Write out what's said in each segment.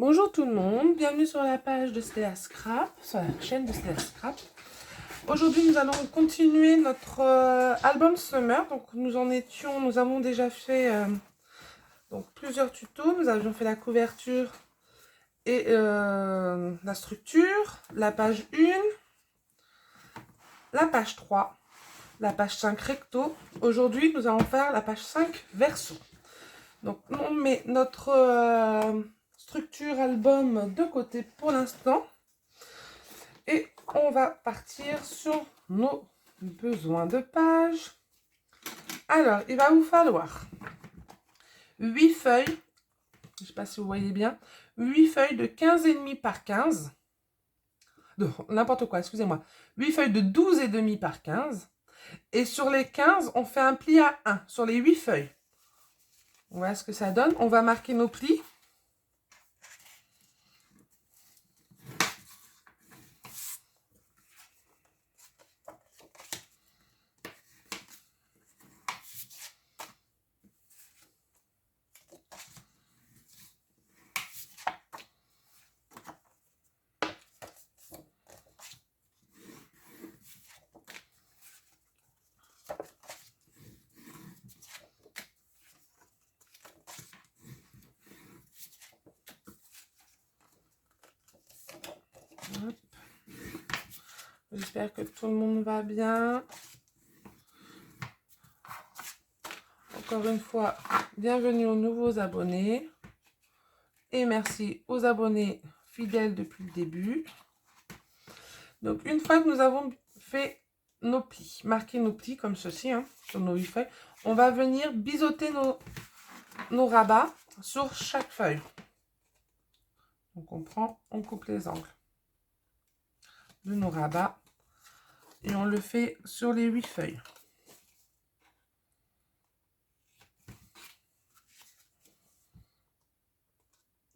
Bonjour tout le monde, bienvenue sur la page de Stella Scrap, sur la chaîne de Stella Scrap. Aujourd'hui nous allons continuer notre album Summer. Donc nous avons déjà fait donc, plusieurs tutos. Nous avions fait la couverture et la structure, la page 1, la page 3, la page 5 recto. Aujourd'hui nous allons faire la page 5 verso. Donc on met notre structure album de côté pour l'instant et on va partir sur nos besoins de page. Alors il va vous falloir 8 feuilles, je ne sais pas si vous voyez bien, 8 feuilles de 15,5 par 15, n'importe quoi, excusez-moi, 8 feuilles de 12,5 par 15, et sur les 15 on fait un pli à 1 sur les 8 feuilles. Voilà ce que ça donne. On va marquer nos plis. J'espère que tout le monde va bien. Encore une fois, bienvenue aux nouveaux abonnés. Et merci aux abonnés fidèles depuis le début. Donc, une fois que nous avons fait nos plis, marqué nos plis comme ceci, hein, sur nos 8 feuilles, on va venir biseauter nos rabats sur chaque feuille. Donc, on coupe les angles de nos rabats et on le fait sur les 8 feuilles.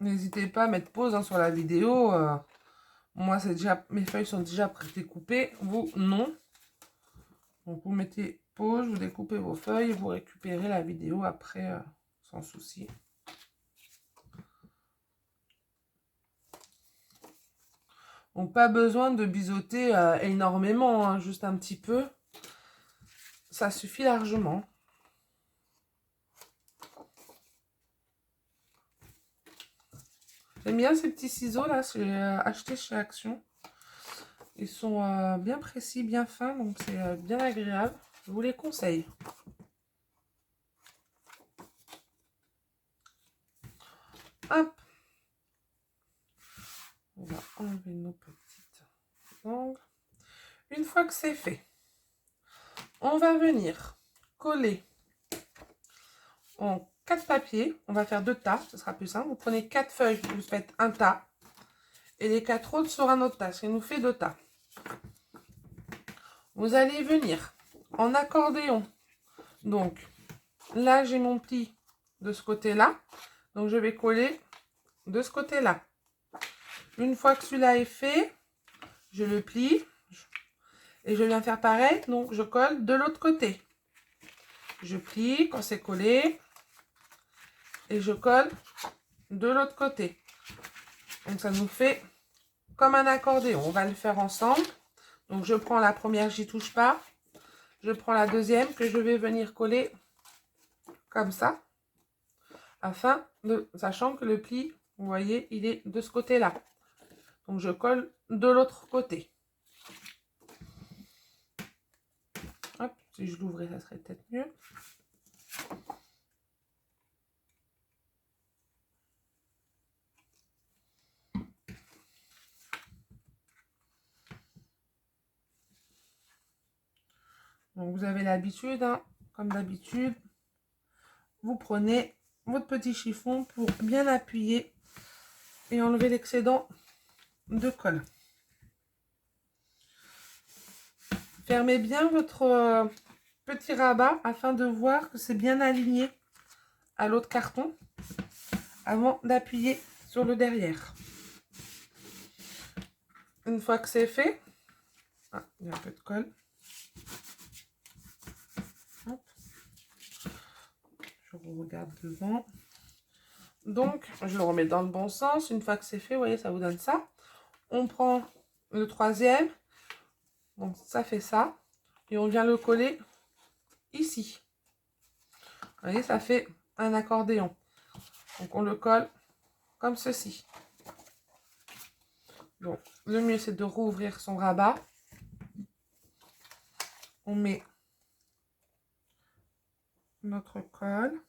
N'hésitez pas à mettre pause sur la vidéo. Moi, mes feuilles sont déjà pré-découpées. Vous, non. Donc, vous mettez pause, vous découpez vos feuilles et vous récupérez la vidéo après, sans souci. Donc, pas besoin de biseauter énormément, hein, juste un petit peu. Ça suffit largement. J'aime bien ces petits ciseaux là, j'ai acheté chez Action. Ils sont bien précis, bien fins, donc c'est bien agréable. Je vous les conseille. Hop. On va enlever nos petites angles. Une fois que c'est fait, on va venir coller en 4 papiers. On va faire 2 tas, ce sera plus simple. Vous prenez 4 feuilles, vous faites un tas. Et les 4 autres sur un autre tas, ce qui nous fait 2 tas. Vous allez venir en accordéon. Donc là, j'ai mon pli de ce côté-là. Donc je vais coller de ce côté-là. Une fois que celui-là est fait, je le plie. Et je viens faire pareil. Donc je colle de l'autre côté. Je plie quand c'est collé. Et je colle de l'autre côté. Donc ça nous fait comme un accordéon. On va le faire ensemble. Donc je prends la première, j'y touche pas. Je prends la deuxième que je vais venir coller comme ça. Sachant que le pli, vous voyez, il est de ce côté-là. Donc je colle de l'autre côté. Hop, si je l'ouvrais, ça serait peut-être mieux. Donc vous avez l'habitude, hein, comme d'habitude, vous prenez votre petit chiffon pour bien appuyer et enlever l'excédent de colle. Fermez bien votre petit rabat afin de voir que c'est bien aligné à l'autre carton avant d'appuyer sur le derrière. Une fois que c'est fait, il y a un peu de colle. Hop. Je regarde devant. Donc, je le remets dans le bon sens. Une fois que c'est fait, vous voyez, ça vous donne ça. On prend le troisième. Donc, ça fait ça. Et on vient le coller ici. Vous voyez, ça fait un accordéon. Donc, on le colle comme ceci. Donc, le mieux, c'est de rouvrir son rabat. On met notre colle.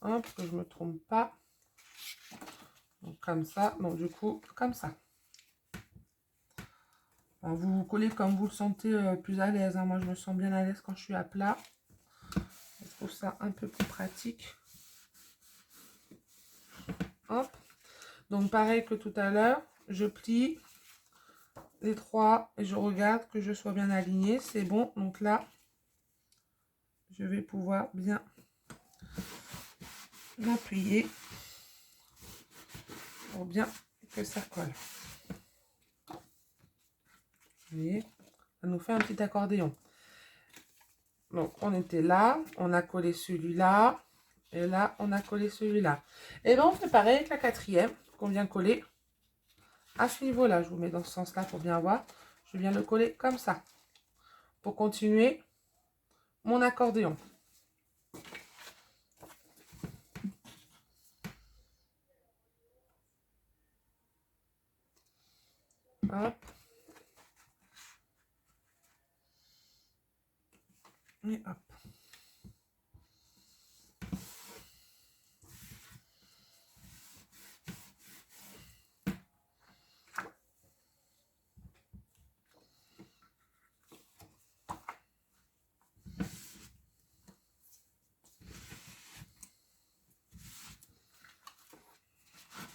Hop, que je ne me trompe pas. Donc, comme ça. Donc, du coup, comme ça. Alors, vous collez comme vous le sentez plus à l'aise. Hein. Moi, je me sens bien à l'aise quand je suis à plat. Je trouve ça un peu plus pratique. Hop. Donc, pareil que tout à l'heure, je plie les trois et je regarde que je sois bien alignée. C'est bon. Donc là, je vais pouvoir bien m'appuyer pour bien que ça colle. Vous voyez, ça nous fait un petit accordéon. Donc, on était là, on a collé celui-là, et là, on a collé celui-là. Et bien, on fait pareil avec la quatrième, qu'on vient coller à ce niveau-là. Je vous mets dans ce sens-là pour bien voir. Je viens le coller comme ça, pour continuer mon accordéon. Hop. Et hop.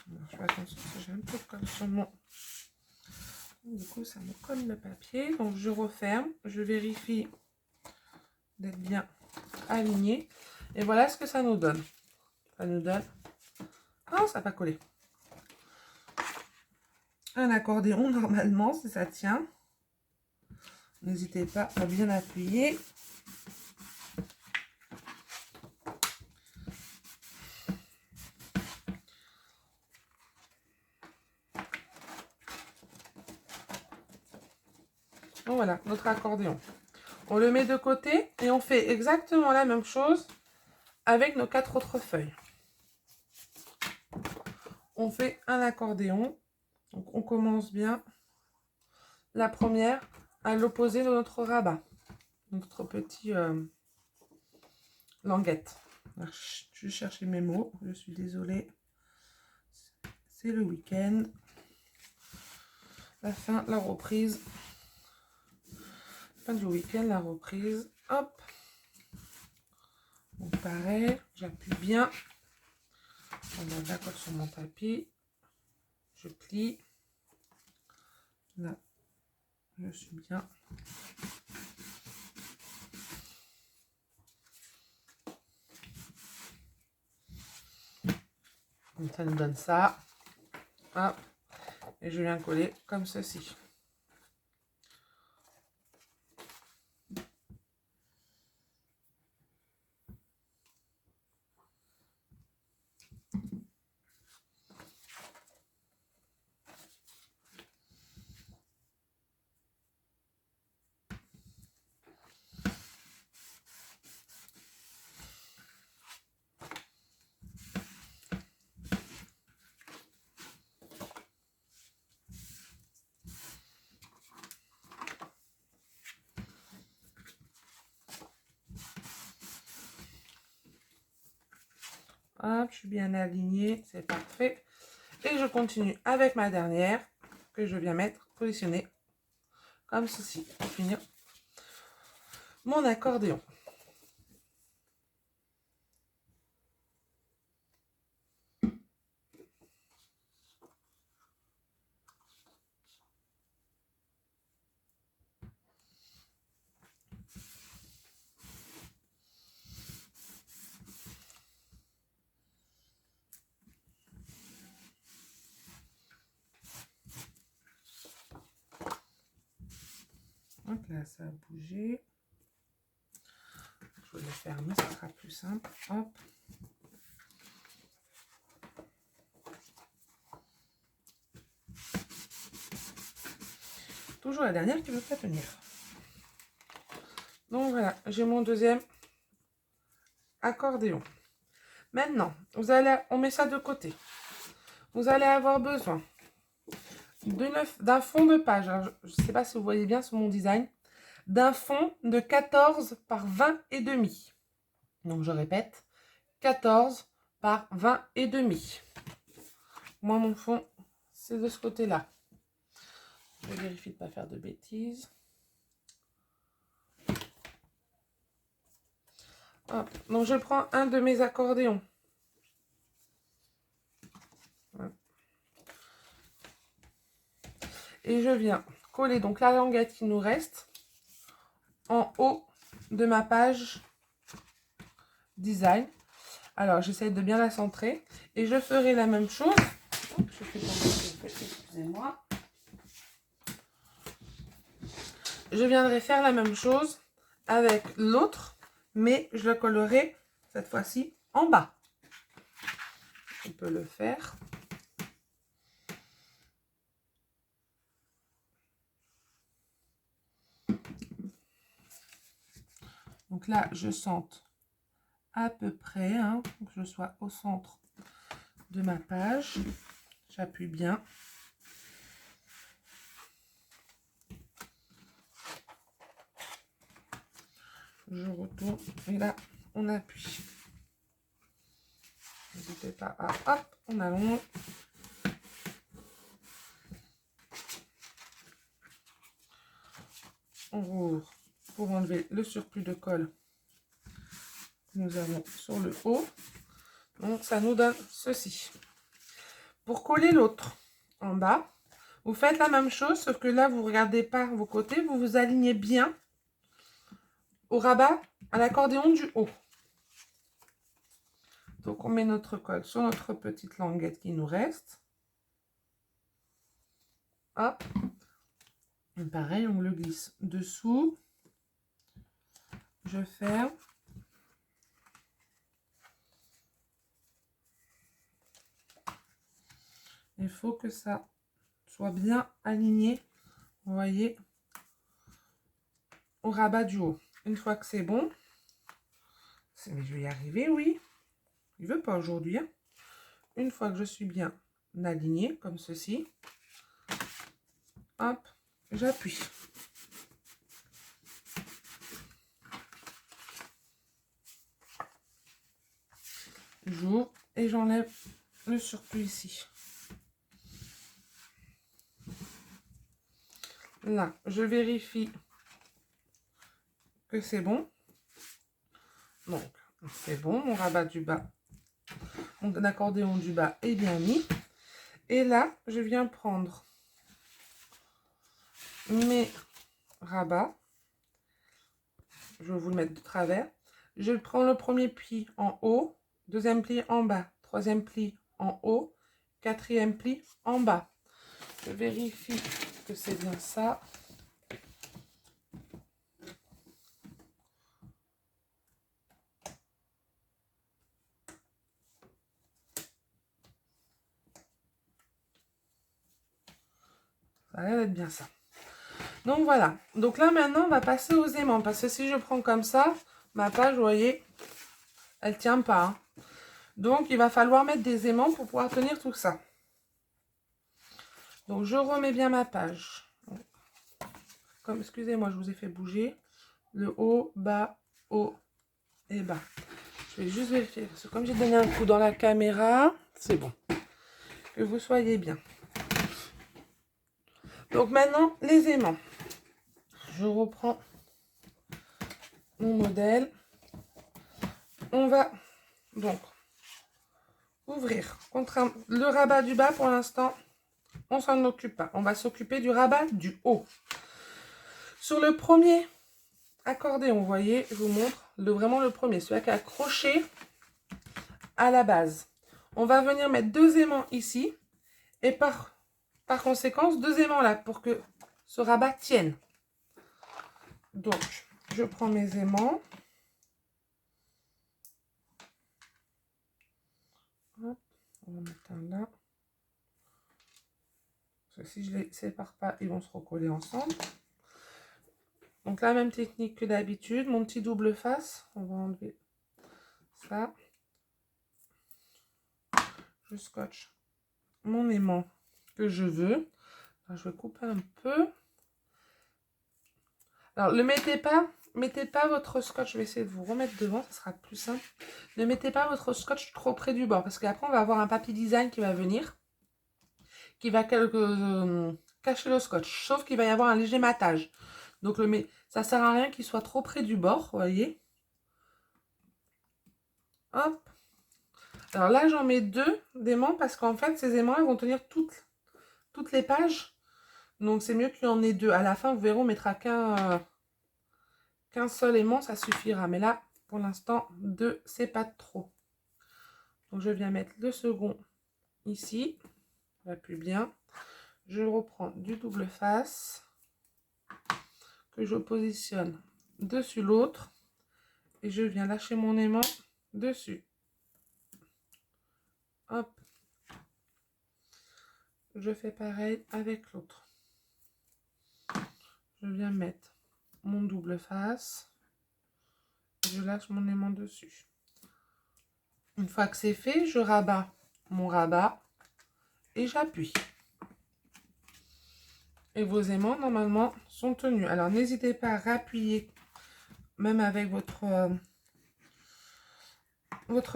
Je fais attention parce que j'ai un peu de colle sur mon... Du coup, ça me colle le papier. Donc, je referme. Je vérifie d'être bien aligné. Et voilà ce que ça nous donne. Ça nous donne... Ah, ça n'a pas collé. Un accordéon, normalement, si ça tient. N'hésitez pas à bien appuyer. Donc voilà, notre accordéon. On le met de côté et on fait exactement la même chose avec nos 4 autres feuilles. On fait un accordéon. Donc on commence bien la première à l'opposé de notre rabat. Notre petit languette. Alors, je cherchais mes mots, je suis désolée. C'est le week-end. La fin, la reprise. Fin du week-end, la reprise. Hop. Donc pareil, j'appuie bien. On a d'accord sur mon tapis. Je plie. Là, je suis bien. Donc ça nous donne ça. Hop. Et je viens coller comme ceci. Hop, je suis bien alignée, c'est parfait. Et je continue avec ma dernière que je viens mettre positionnée comme ceci pour finir mon accordéon. Donc là, ça a bougé. Je vais le fermer, ça sera plus simple. Hop. Toujours la dernière qui ne veut pas tenir. Donc voilà, j'ai mon deuxième accordéon. Maintenant, on met ça de côté. Vous allez avoir besoin d'un fond de page. Alors, je ne sais pas si vous voyez bien sur mon design. D'un fond de 14 par 20 et demi. Donc je répète, 14 par 20 et demi. Moi, mon fond, c'est de ce côté-là. Je vérifie de ne pas faire de bêtises. Hop. Donc je prends un de mes accordéons. Voilà. Et je viens coller donc la languette qui nous reste en haut de ma page design. Alors j'essaie de bien la centrer et je ferai la même chose. Je fais tomber, excusez-moi. Je viendrai faire la même chose avec l'autre, mais je la collerai cette fois-ci en bas. On peut le faire. Donc là, je centre à peu près, hein, pour que je sois au centre de ma page. J'appuie bien. Je retourne et là, on appuie. N'hésitez pas à, hop, on allonge. On rouvre pour enlever le surplus de colle que nous avons sur le haut. Donc, ça nous donne ceci. Pour coller l'autre en bas, vous faites la même chose, sauf que là, vous ne regardez pas vos côtés, vous vous alignez bien au rabat à l'accordéon du haut. Donc, on met notre colle sur notre petite languette qui nous reste. Hop. Et pareil, on le glisse dessous. Je ferme. Il faut que ça soit bien aligné, vous voyez, au rabat du haut. Une fois que c'est bon, mais je vais y arriver, oui. Il ne veut pas aujourd'hui. Hein. Une fois que je suis bien alignée, comme ceci, hop, j'appuie. J'ouvre et j'enlève le surplus ici. Là, je vérifie que c'est bon. Donc, c'est bon, mon rabat du bas, mon accordéon du bas est bien mis. Et là, je viens prendre mes rabats. Je vais vous le mettre de travers. Je prends le premier pli en haut, deuxième pli en bas, troisième pli en haut, quatrième pli en bas. Je vérifie que c'est bien ça. Ça a l'air d'être bien ça. Donc voilà. Donc là maintenant on va passer aux aimants. Parce que si je prends comme ça, ma page, vous voyez, elle ne tient pas. Hein. Donc il va falloir mettre des aimants pour pouvoir tenir tout ça. Donc je remets bien ma page. Comme, excusez-moi, je vous ai fait bouger. Le haut, bas, haut et bas. Je vais juste vérifier. Parce que comme j'ai donné un coup dans la caméra, c'est bon. Que vous soyez bien. Donc maintenant, les aimants. Je reprends mon modèle. On va donc ouvrir. Le rabat du bas, pour l'instant, on s'en occupe pas. On va s'occuper du rabat du haut. Sur le premier accordéon, vous voyez, je vous montre vraiment le premier, celui qui est accroché à la base. On va venir mettre deux aimants ici et par conséquent, deux aimants là pour que ce rabat tienne. Donc, je prends mes aimants. On va mettre un là. Parce que si je les sépare pas, ils vont se recoller ensemble. Donc la même technique que d'habitude, mon petit double face. On va enlever ça. Je scotche mon aimant que je veux. Alors, je vais couper un peu. Alors, ne mettez pas votre scotch. Je vais essayer de vous remettre devant, ça sera plus simple. Ne mettez pas votre scotch trop près du bord, parce qu'après, on va avoir un papy design qui va venir, qui va cacher le scotch, sauf qu'il va y avoir un léger matage. Donc, ça sert à rien qu'il soit trop près du bord, vous voyez. Hop. Alors là, j'en mets 2 d'aimants, parce qu'en fait, ces aimants, ils vont tenir toutes les pages. Donc, c'est mieux qu'il y en ait 2. À la fin, vous verrez, on mettra qu'un seul aimant, ça suffira. Mais là, pour l'instant, 2, c'est pas trop. Donc, je viens mettre le second ici. Ça va plus bien. Je reprends du double face que je positionne dessus l'autre. Et je viens lâcher mon aimant dessus. Hop. Je fais pareil avec l'autre. Je viens mettre mon double face. Je lâche mon aimant dessus. Une fois que c'est fait, je rabats mon rabat et j'appuie. Et vos aimants, normalement, sont tenus. Alors, n'hésitez pas à rappuyer, même avec votre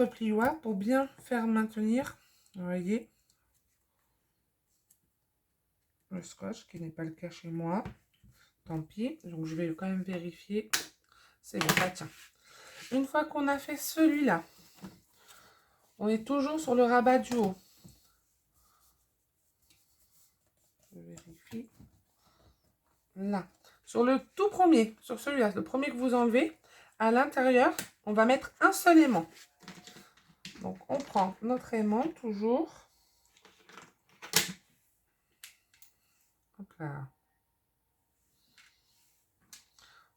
plioir, pour bien faire maintenir, vous voyez, le scotch, qui n'est pas le cas chez moi. Tant pis. Donc, je vais quand même vérifier. C'est bon, ça tient. Une fois qu'on a fait celui-là, on est toujours sur le rabat du haut. Je vérifie. Là. Sur le tout premier, sur celui-là, le premier que vous enlevez, à l'intérieur, on va mettre un seul aimant. Donc, on prend notre aimant, toujours. Hop là.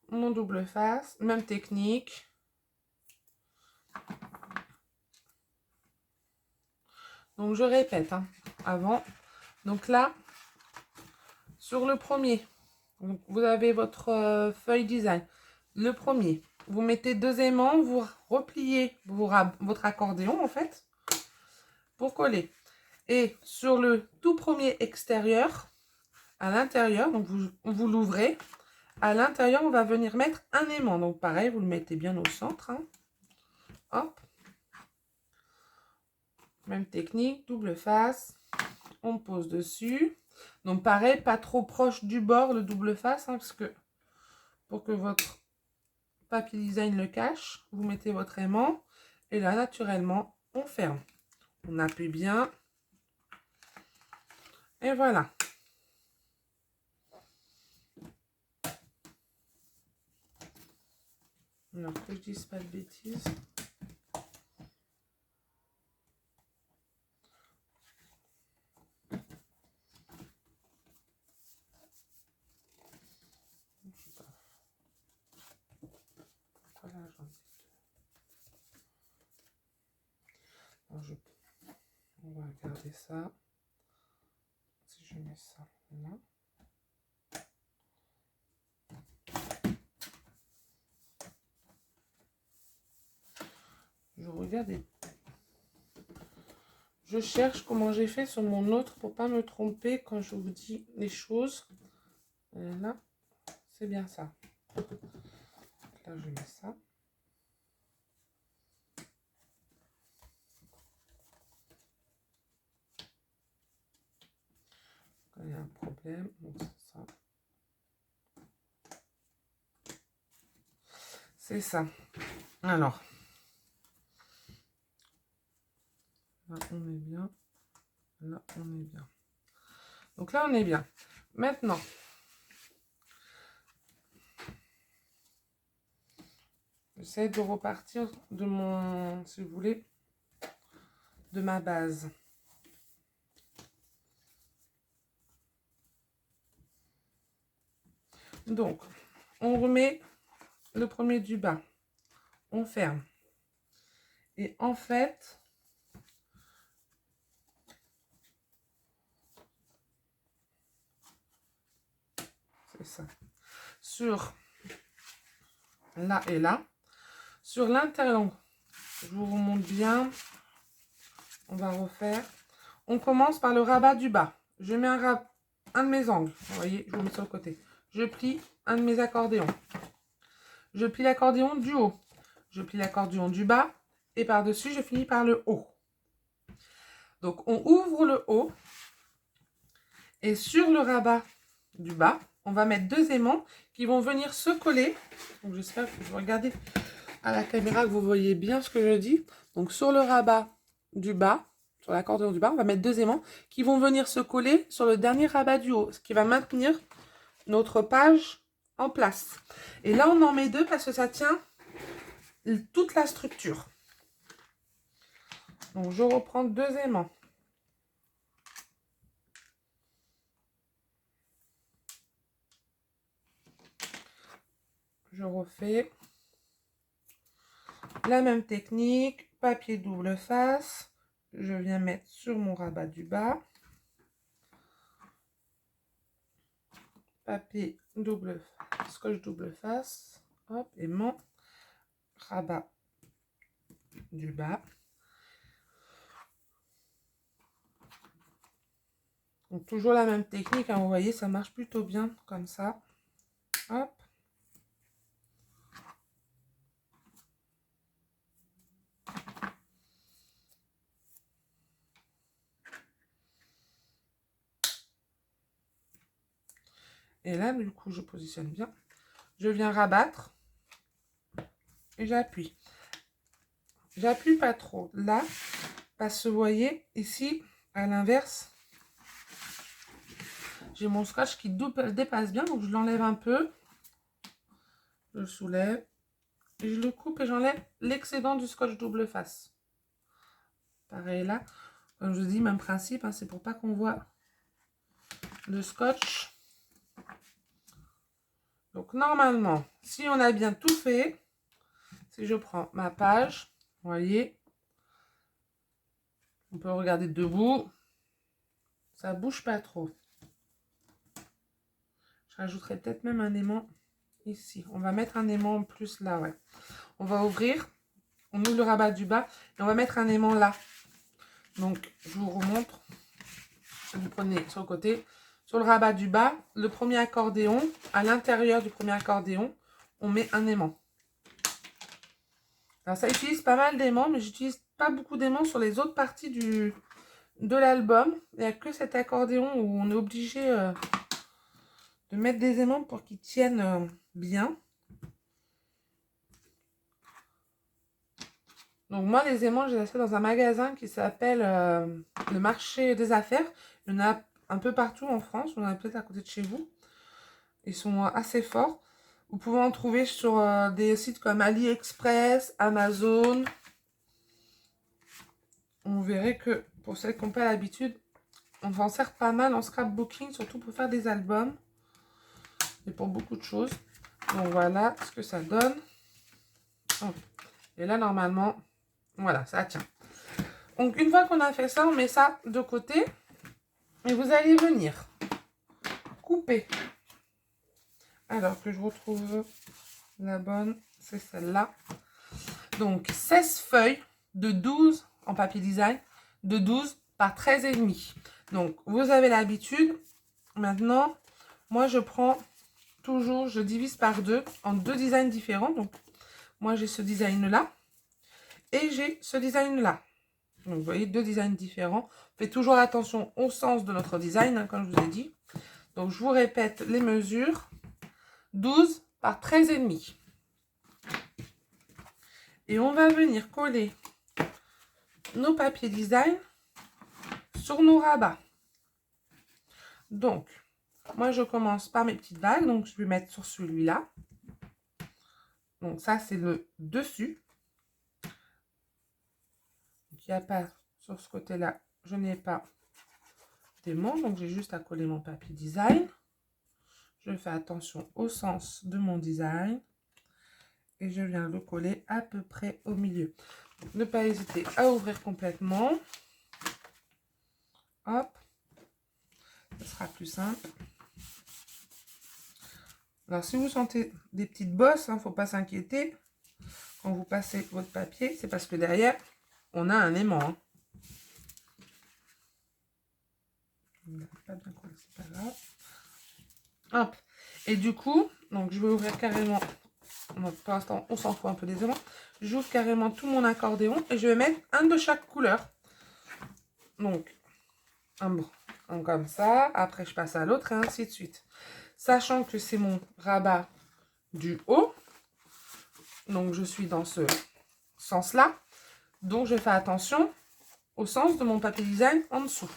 Mon double face, même technique. Donc, je répète, hein, avant. Donc là, sur le premier, donc vous avez votre feuille design. Le premier, vous mettez 2 aimants, vous repliez votre accordéon, en fait, pour coller. Et sur le tout premier extérieur, à l'intérieur, donc vous l'ouvrez. À l'intérieur, on va venir mettre un aimant. Donc pareil, vous le mettez bien au centre. Hein. Hop. Même technique, double face. On pose dessus. Donc pareil, pas trop proche du bord, le double face. Hein, parce que pour que votre papier design le cache, vous mettez votre aimant. Et là, naturellement, on ferme. On appuie bien. Et voilà. Alors que je dise pas de bêtises. Voilà, on va regarder ça. Si je mets ça là. Je regarde et je cherche comment j'ai fait sur mon autre pour pas me tromper quand je vous dis les choses. Et là, c'est bien ça. Là, je mets ça. Quand il y a un problème, donc c'est ça. C'est ça. Alors, là, on est bien. Là, on est bien. Donc là, on est bien. Maintenant, j'essaie de repartir de mon, si vous voulez, de ma base. Donc, on remet le premier du bas. On ferme. Et en fait, c'est ça. Sur là et là. Sur l'intérieur, je vous remonte bien. On va refaire. On commence par le rabat du bas. Je mets un de mes angles. Vous voyez, je vous mets sur le côté. Je plie un de mes accordéons. Je plie l'accordéon du haut. Je plie l'accordéon du bas. Et par-dessus, je finis par le haut. Donc, on ouvre le haut. Et sur le rabat du bas, on va mettre 2 aimants qui vont venir se coller. Donc, j'espère que vous regardez à la caméra que vous voyez bien ce que je dis. Donc, sur le rabat du bas, sur l'accordéon du bas, on va mettre 2 aimants qui vont venir se coller sur le dernier rabat du haut, ce qui va maintenir notre page en place. Et là, on en met 2 parce que ça tient toute la structure. Donc, je reprends 2 aimants. Je refais la même technique, papier double face. Je viens mettre sur mon rabat du bas. Papier double face, scotch double face. Hop, et mon rabat du bas. Donc toujours la même technique, hein, vous voyez, ça marche plutôt bien comme ça. Hop. Et là, du coup, je positionne bien. Je viens rabattre et j'appuie. J'appuie pas trop là, parce que vous voyez, ici, à l'inverse, j'ai mon scotch qui dépasse bien, donc je l'enlève un peu. Je le soulève. Et je le coupe et j'enlève l'excédent du scotch double face. Pareil là, comme je dis, même principe, hein, c'est pour pas qu'on voit le scotch. Donc normalement, si on a bien tout fait, si je prends ma page, vous voyez, on peut regarder debout, ça bouge pas trop. Je rajouterai peut-être même un aimant ici. On va mettre un aimant en plus là, ouais. On va ouvrir, on ouvre le rabat du bas et on va mettre un aimant là. Donc je vous remontre. Vous prenez sur le côté, sur le rabat du bas, le premier accordéon, à l'intérieur du premier accordéon, on met un aimant. Alors ça utilise pas mal d'aimants, mais j'utilise pas beaucoup d'aimants sur les autres parties de l'album. Il n'y a que cet accordéon où on est obligé de mettre des aimants pour qu'ils tiennent bien. Donc moi les aimants, j'ai acheté dans un magasin qui s'appelle le marché des affaires. Il y en a un peu partout en France, on en a peut-être à côté de chez vous. Ils sont assez forts. Vous pouvez en trouver sur des sites comme AliExpress, Amazon. On verrait que pour celles qui n'ont pas l'habitude, on s'en sert pas mal en scrapbooking, surtout pour faire des albums. Et pour beaucoup de choses. Donc voilà ce que ça donne. Et là normalement, voilà, ça tient. Donc une fois qu'on a fait ça, on met ça de côté. Et vous allez venir couper. Alors que je retrouve la bonne, c'est celle-là. Donc 16 feuilles de 12 en papier design, de 12 par 13,5. Donc vous avez l'habitude. Maintenant, moi je prends toujours, je divise par 2 en 2 designs différents. Donc moi j'ai ce design-là et j'ai ce design-là. Donc vous voyez, 2 designs différents. Faites toujours attention au sens de notre design, hein, comme je vous ai dit. Donc je vous répète les mesures. 12 par 13,5. Et on va venir coller nos papiers design sur nos rabats. Donc, moi je commence par mes petites vagues. Donc je vais mettre sur celui-là. Donc ça c'est le dessus. Il n'y a pas sur ce côté-là, je n'ai pas d'aimant. Donc j'ai juste à coller mon papier design. Je fais attention au sens de mon design. Et je viens le coller à peu près au milieu. Donc, ne pas hésiter à ouvrir complètement. Hop. Ce sera plus simple. Alors, si vous sentez des petites bosses, il ne faut pas s'inquiéter. Quand vous passez votre papier, c'est parce que derrière, on a un aimant. Hein. Pas bien collé, c'est pas grave. Hop. Et du coup, donc je vais ouvrir carrément. Donc, pour l'instant, on s'en fout un peu des aimants. J'ouvre carrément tout mon accordéon et je vais mettre un de chaque couleur. Donc, un comme ça. Après, je passe à l'autre et ainsi de suite. Sachant que c'est mon rabat du haut. Donc, je suis dans ce sens-là. Donc, je fais attention au sens de mon papier design en dessous.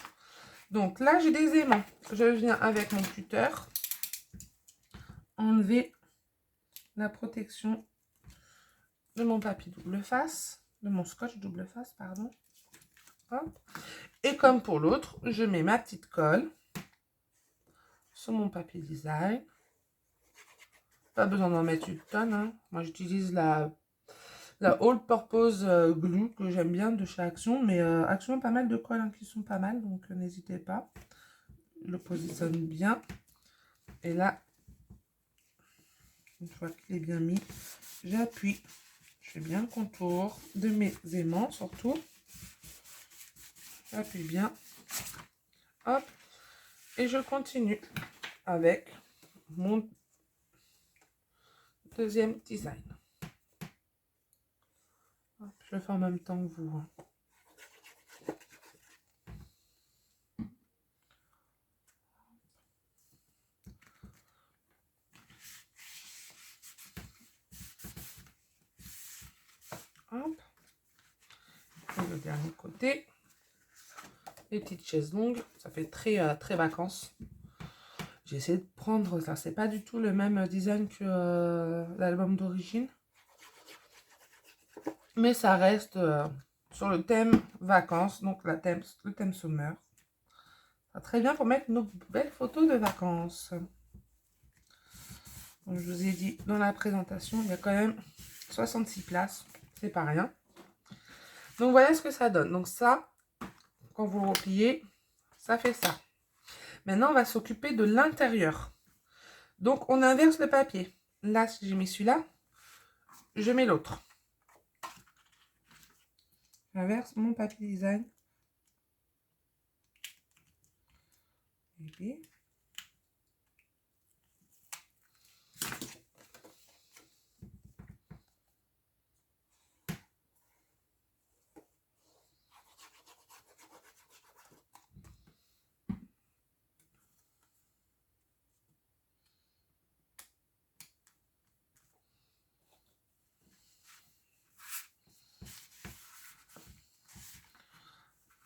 Donc, là, j'ai des aimants. Je viens avec mon cutter enlever la protection de mon papier double face, de mon scotch double face, pardon. Hop. Et comme pour l'autre, je mets ma petite colle sur mon papier design. Pas besoin d'en mettre une tonne. Hein. Moi, j'utilise la All Purpose Glue que j'aime bien de chez Action. Mais Action a pas mal de colles hein, qui sont pas mal, donc n'hésitez pas. Je le positionne bien. Et là, une fois qu'il est bien mis, j'appuie. Je fais bien le contour de mes aimants, surtout. J'appuie bien. Hop. Et je continue avec mon deuxième design. Hop, je le fais en même temps que vous. Hein. Hop. Et le dernier côté. Les petites chaises longues. Ça fait très vacances. J'ai essayé de prendre ça. C'est pas du tout le même design que l'album d'origine. Mais ça reste sur le thème vacances. Donc le thème summer. Ça va très bien pour mettre nos belles photos de vacances. Donc, je vous ai dit dans la présentation, il y a quand même 66 places. C'est pas rien. Donc voilà ce que ça donne. Donc ça, quand vous le repliez, ça fait ça. Maintenant, on va s'occuper de l'intérieur. Donc on inverse le papier. Là, si j'ai mis celui-là, je mets l'autre. J'inverse mon papier design. Et puis,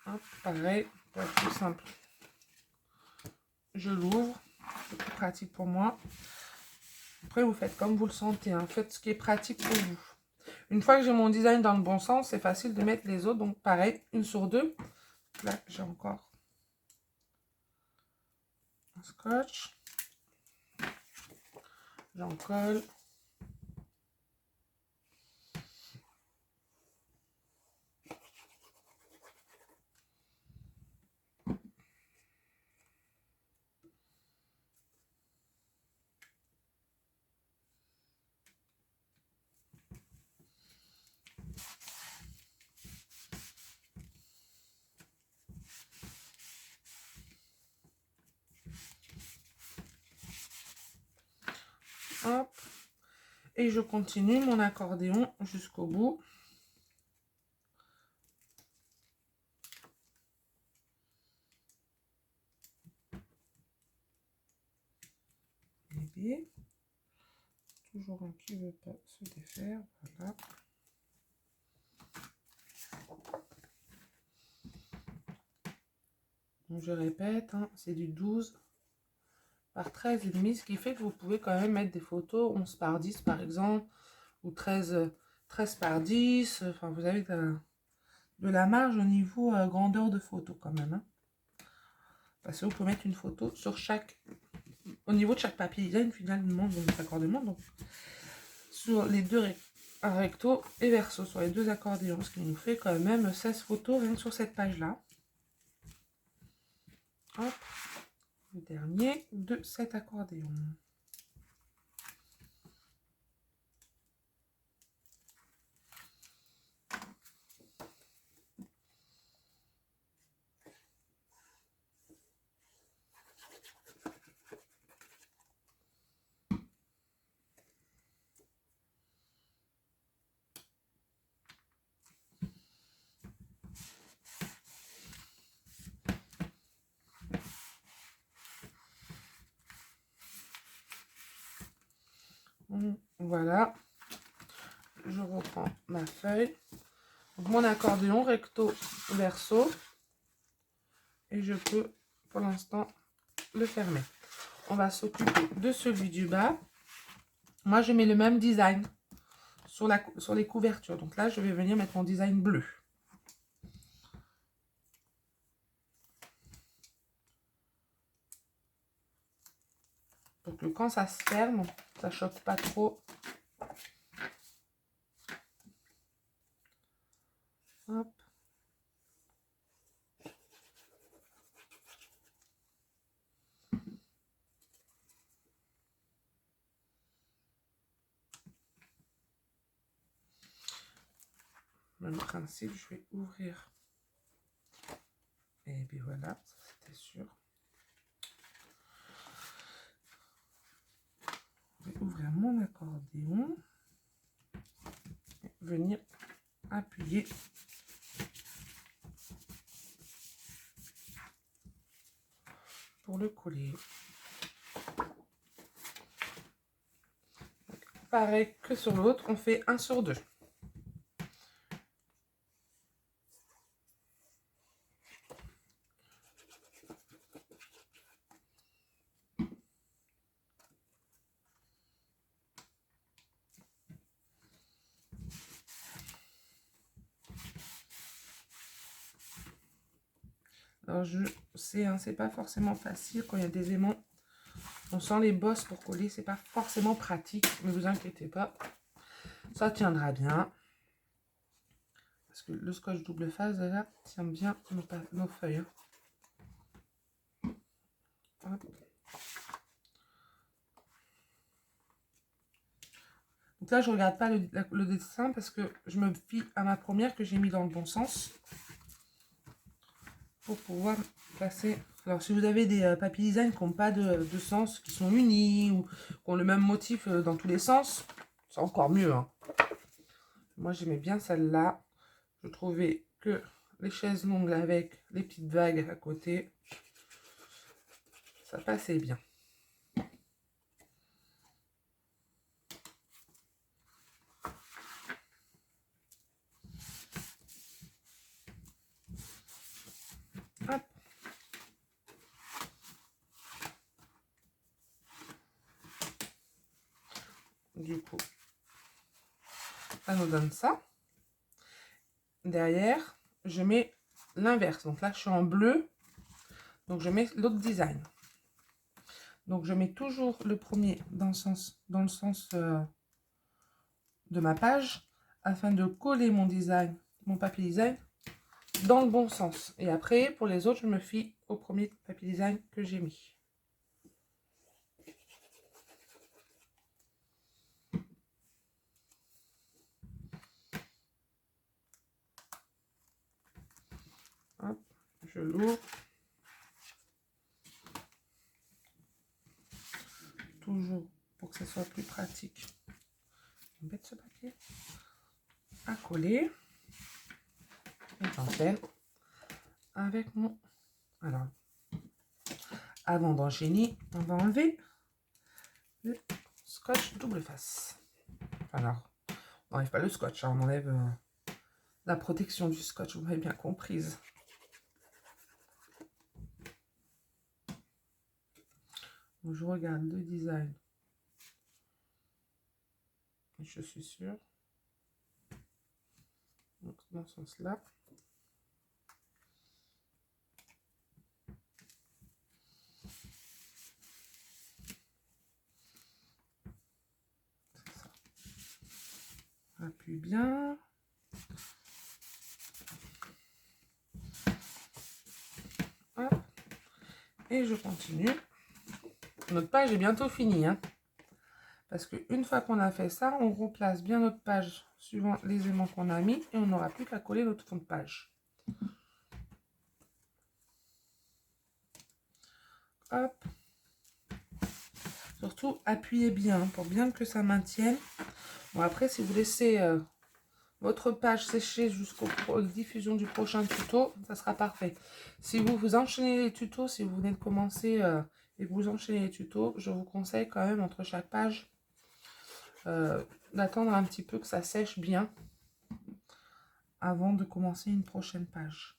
hop, pareil, pour être plus simple. Je l'ouvre, c'est plus pratique pour moi. Après, vous faites comme vous le sentez, hein. Faites ce qui est pratique pour vous. Une fois que j'ai mon design dans le bon sens, c'est facile de mettre les autres. Donc pareil, une sur deux. Là, j'ai encore un scotch. J'en colle. Hop. Et je continue mon accordéon jusqu'au bout. Et bien, toujours un qui ne veut pas se défaire. Voilà. Donc, je répète, hein, c'est du 12 par 13,5, ce qui fait que vous pouvez quand même mettre des photos 11 par 10 par exemple, ou 13 par 10. Enfin, vous avez de la marge au niveau grandeur de photo quand même. Hein. Parce que vous pouvez mettre une photo sur au niveau de chaque papier design finalement de votre accordéon. Donc, sur les deux recto et verso, sur les deux accordéons, ce qui nous fait quand même 16 photos rien que sur cette page-là. Hop, le dernier de cet accordéon. Voilà. Je reprends ma feuille. Donc, mon accordéon recto verso. Et je peux, pour l'instant, le fermer. On va s'occuper de celui du bas. Moi, je mets le même design sur les couvertures. Donc là, je vais venir mettre mon design bleu. Donc quand ça se ferme, ça choque pas trop. Hop. Même principe, je vais ouvrir. Et bien voilà, ça c'était sûr. Je vais ouvrir mon accordéon. Et venir appuyer pour le coller. Pareil que sur l'autre, on fait 1 sur 2. Alors je sais, hein, c'est pas forcément facile quand il y a des aimants. On sent les bosses pour coller, c'est pas forcément pratique, ne vous inquiétez pas. Ça tiendra bien. Parce que le scotch double face, là, tient bien nos feuilles. Hop. Donc là, je ne regarde pas le dessin parce que je me fie à ma première que j'ai mis dans le bon sens. Pour pouvoir placer. Alors, si vous avez des papier design qui n'ont pas de sens, qui sont unis ou qui ont le même motif dans tous les sens, c'est encore mieux. Hein. Moi, j'aimais bien celle-là. Je trouvais que les chaises longues avec les petites vagues à côté, ça passait bien. Hop. Du coup, ça nous donne ça. Derrière, je mets l'inverse. Donc là, je suis en bleu. Donc, je mets l'autre design. Donc, je mets toujours le premier dans le sens de ma page afin de coller mon design, mon papier design dans le bon sens. Et après, pour les autres, je me fie au premier papier design que j'ai mis. Hop, je l'ouvre. Toujours pour que ce soit plus pratique. Je vais mettre ce papier à coller. Et j'enchaîne avec mon... Alors, avant d'enchaîner, on va enlever le scotch double face. Alors, on n'enlève pas le scotch, hein, on enlève la protection du scotch, vous m'avez bien comprise. Donc, je regarde le design. Et je suis sûre. Donc, dans ce sens-là. Appuie bien. Hop. Et je continue. Notre page est bientôt finie. Hein, parce qu'une fois qu'on a fait ça, on replace bien notre page suivant les aimants qu'on a mis. Et on n'aura plus qu'à coller notre fond de page. Hop. Surtout, appuyez bien pour bien que ça maintienne. Bon, après, si vous laissez... votre page séchée jusqu'au diffusion du prochain tuto, ça sera parfait. Si vous enchaînez les tutos, si vous venez de commencer et que vous enchaînez les tutos, je vous conseille quand même entre chaque page d'attendre un petit peu que ça sèche bien avant de commencer une prochaine page.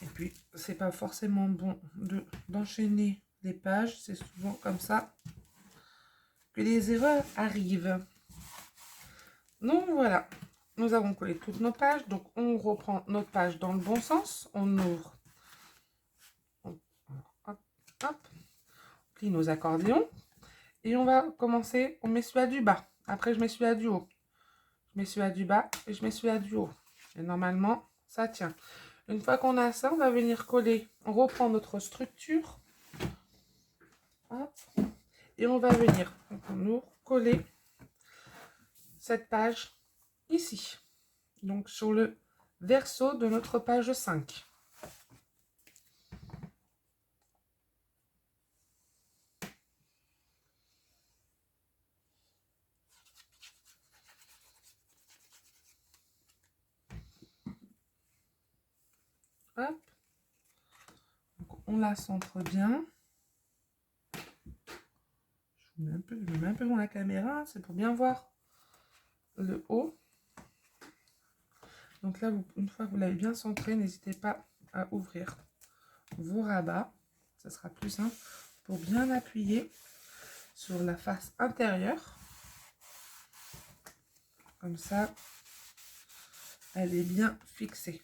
Et puis, c'est pas forcément bon d'enchaîner les pages, c'est souvent comme ça que les erreurs arrivent. Donc voilà, nous avons collé toutes nos pages, donc on reprend notre page dans le bon sens, on ouvre, hop, hop, on plie nos accordéons, et on va commencer, on met celui-là du bas, après je mets celui-là du haut, je mets celui-là du bas, et je mets celui-là du haut, et normalement, ça tient. Une fois qu'on a ça, on va venir coller, on reprend notre structure, hop, et on va venir, on ouvre, coller cette page ici, donc sur le verso de notre page 5. Hop. Donc, on la centre bien. Je mets un peu loin la caméra, c'est pour bien voir le haut. Donc là, une fois que vous l'avez bien centré, n'hésitez pas à ouvrir vos rabats. Ce sera plus simple pour bien appuyer sur la face intérieure. Comme ça, elle est bien fixée.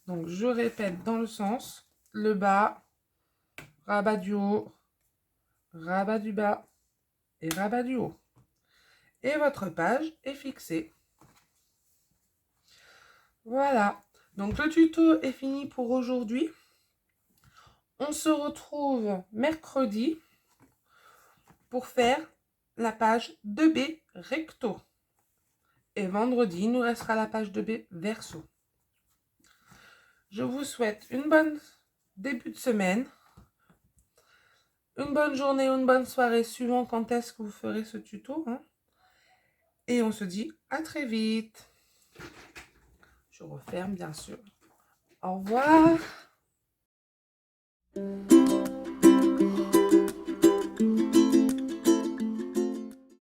Donc, je répète dans le sens, le bas, rabat du haut, rabat du bas et rabat du haut. Et votre page est fixée. Voilà. Donc, le tuto est fini pour aujourd'hui. On se retrouve mercredi pour faire la page 2B recto. Et vendredi, il nous restera la page 2B verso. Je vous souhaite une bonne début de semaine, une bonne journée ou une bonne soirée, suivant quand est-ce que vous ferez ce tuto. Et on se dit à très vite. Je referme bien sûr. Au revoir.